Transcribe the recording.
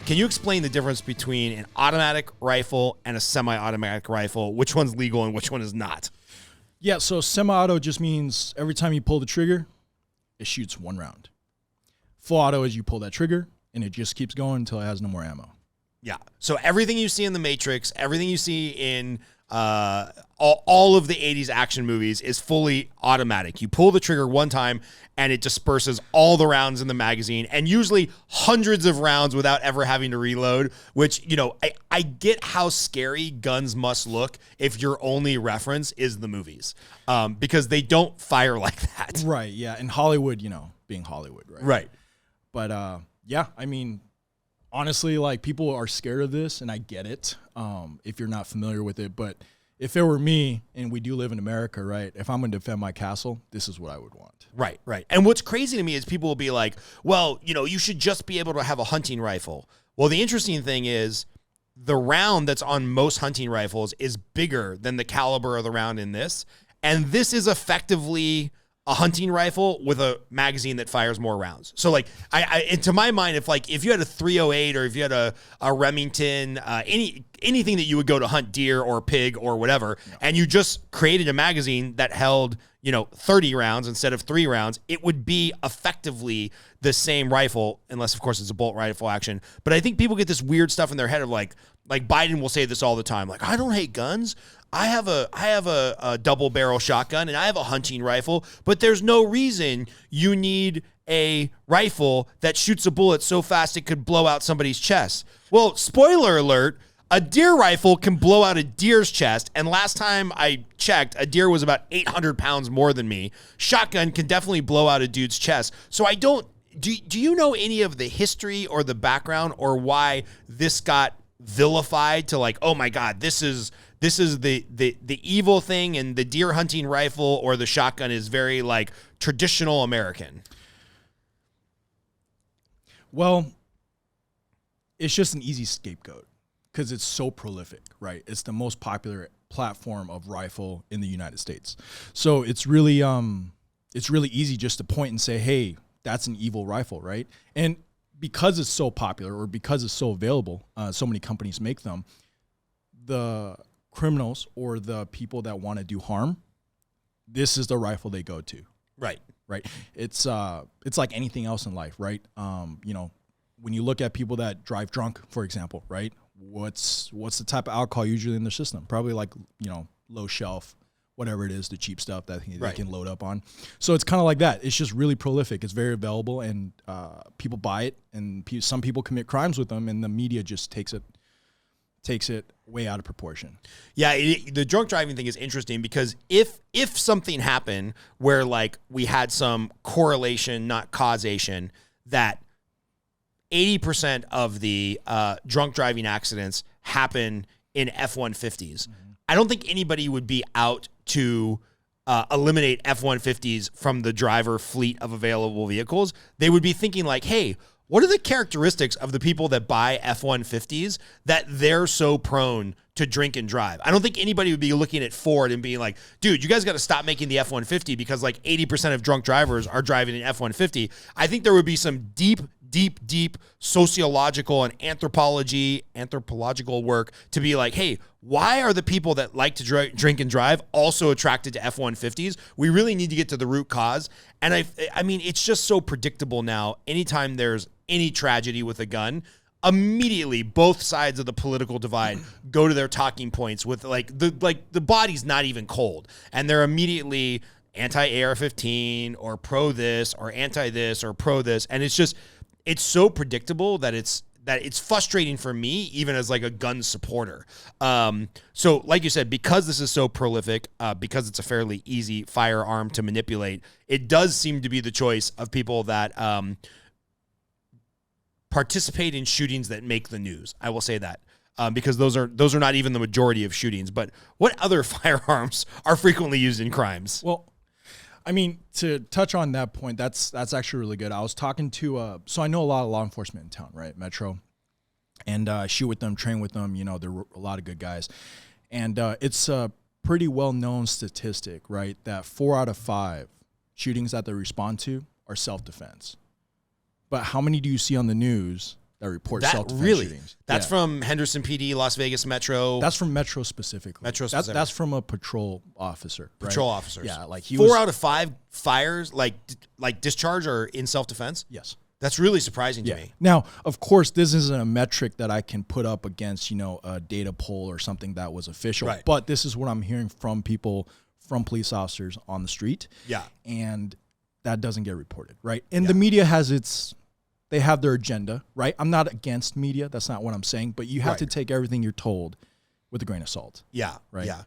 Can you explain the difference between an automatic rifle and a semi-automatic rifle? Which one's legal and which one is not? Yeah, so semi-auto just means every time you pull the trigger, it shoots 1 round. Full auto is you pull that trigger, and it just keeps going until it has no more ammo. Yeah. So everything you see in the Matrix, everything you see in all of the 80s action movies is fully automatic. You pull the trigger one time and it disperses all the rounds in the magazine, and usually hundreds of rounds without ever having to reload, which, you know, I get how scary guns must look if your only reference is the movies, because they don't fire like that. Right, yeah. And Hollywood, you know, being Hollywood, right? Right. But, yeah, I mean, honestly, like, people are scared of this, and I get it if you're not familiar with it. But if it were me, and we do live in America, right, if I'm going to defend my castle, this is what I would want. Right, right. And what's crazy to me is people will be like, well, you know, you should just be able to have a hunting rifle. Well, the interesting thing is the round that's on most hunting rifles is bigger than the caliber of the round in this. And this is effectively a hunting rifle with a magazine that fires more rounds. So like, and to my mind, if you had a 308 or if you had a Remington, anything that you would go to hunt deer or pig or whatever, and you just created a magazine that held, 30 rounds instead of 3 rounds, it would be effectively the same rifle, unless of course it's a bolt rifle action. But I think people get this weird stuff in their head of like Biden will say this all the time. Like, I don't hate guns. I have a double barrel shotgun and I have a hunting rifle, but there's no reason you need a rifle that shoots a bullet so fast it could blow out somebody's chest. Well, spoiler alert, a deer rifle can blow out a deer's chest. And last time I checked, a deer was about 800 pounds more than me. Shotgun can definitely blow out a dude's chest. So do you know any of the history or the background or why this got vilified to like, oh my God, this is the evil thing, and the deer hunting rifle or the shotgun is very like traditional American? Well, it's just an easy scapegoat because it's so prolific, right? It's the most popular platform of rifle in the United States. So it's really easy just to point and say, hey, that's an evil rifle, right? And because it's so popular or because it's so available, so many companies make them, the criminals or the people that want to do harm, this is the rifle they go to. Right. Right. It's like anything else in life, right? When you look at people that drive drunk, for example, right? What's the type of alcohol usually in their system? Probably like, low shelf, whatever it is, the cheap stuff that they can load up on. So it's kind of like that. It's just really prolific. It's very available, and people buy it, and some people commit crimes with them, and the media just takes it way out of proportion. Yeah, the drunk driving thing is interesting because if something happened where like we had some correlation, not causation, that 80% of the drunk driving accidents happen in F-150s, I don't think anybody would be out to eliminate F-150s from the driver fleet of available vehicles. They would be thinking like, hey, what are the characteristics of the people that buy F-150s that they're so prone to drink and drive? I don't think anybody would be looking at Ford and being like, dude, you guys got to stop making the F-150 because like 80% of drunk drivers are driving an F-150. I think there would be some deep sociological and anthropological work to be like, hey, why are the people that like to drink and drive also attracted to F-150s? We really need to get to the root cause. And I mean, it's just so predictable now. Anytime there's any tragedy with a gun, immediately both sides of the political divide go to their talking points with the body's not even cold, and they're immediately anti-AR-15 or pro this or anti this or pro this, and it's so predictable that it's frustrating for me, even as like a gun supporter. So like you said, because this is so prolific, because it's a fairly easy firearm to manipulate, it does seem to be the choice of people that participate in shootings that make the news. I will say that. Because those are not even the majority of shootings. But what other firearms are frequently used in crimes? Well, I mean, to touch on that point, that's actually really good. I was talking to, so I know a lot of law enforcement in town, right? Metro. And I shoot with them, train with them. They're a lot of good guys. And it's a pretty well-known statistic, right? That 4 out of 5 shootings that they respond to are self-defense. But how many do you see on the news that report That self-defense really, shootings. that's from Henderson PD, Las Vegas Metro. That's from Metro specifically. That's from a patrol officer. Patrol right? officers. Yeah, like four out of 5 fires, like discharge, are in self-defense. Yes. That's really surprising to me. Now, of course, this isn't a metric that I can put up against, a data poll or something that was official. Right. But this is what I'm hearing from people, from police officers on the street. Yeah. And that doesn't get reported, right? And the media they have their agenda, right? I'm not against media. That's not what I'm saying. But you have to take everything you're told with a grain of salt. Yeah. Right. Yeah.